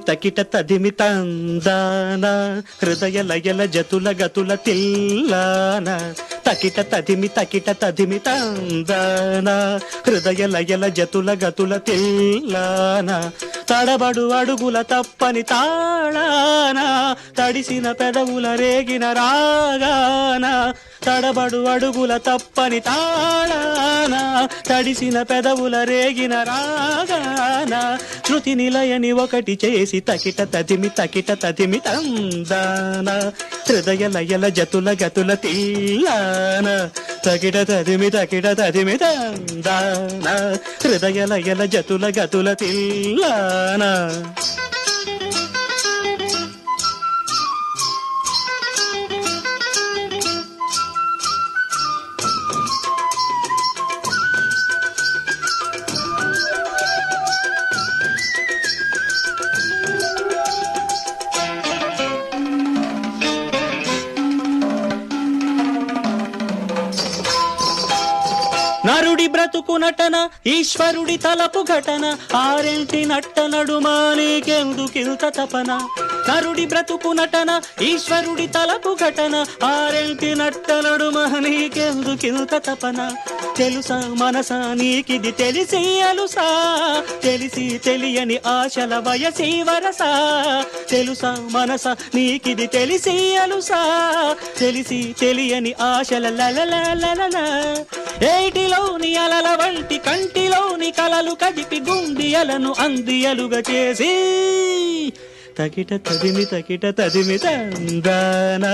తకిట తదిమి తందాన హృదయ లయల జతుల గతుల తిల్లాన తకిట తదిమి తందాన హృదయ లయల జతుల గతుల తిల్లాన తడబడు అడుగుల తప్పని తాళాన తడిసిన పెదవుల రేగిన రాగాన తడబడు అడుగుల తప్పని తాళాన తడిసిన పెదవుల రేగిన రాగాన శృతి నిలయని ఒకటి చేసి తకిట తదిమి తందాన హృదయ లయల జతుల గతుల తీయాన తకిట తదిమి తందాన హృదయ లయల జతుల గతుల తీయాన. నరుడి బ్రతుకు నటన ఈశ్వరుడి తలపు ఘటన ఆరెంటి నట్ట నడుమా నీకెందుకింత తపన. నరుడి బ్రతుకు నటన ఈశ్వరుడి తలపు ఘటన ఆరెంటి నట్ట నడుమా నీకెందుకింత తపన. తెలుసా మనసా నీకిది తెలిసి అలుసా తెలిసి తెలియని ఆశల వయసి వరసా. తెలుసా మనసా నీకిది తెలిసి అలుసా తెలిసి తెలియని ఆశల లలల ఏటిలోని అలల వంటి కంటిలోని కలలు కదిపి గుండియలను అందియలుగా చేసి తకిట తదిమి తందాన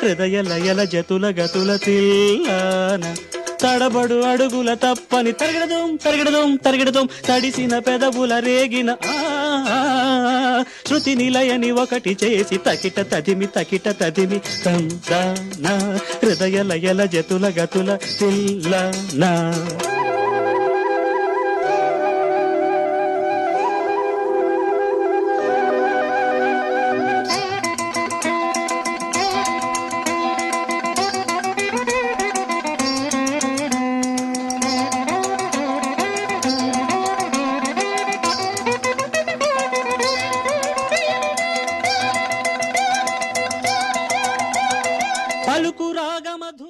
హృదయ లయల జతుల గతుల తిల్లాన తడబడు అడుగుల తప్పని తరగడదోం తడిసిన పెదవుల రేగిన శృతి నిలయని ఒకటి చేసి తకిట తదిమి తందాన హృదయ లయల జతుల గతుల తిల్లాన.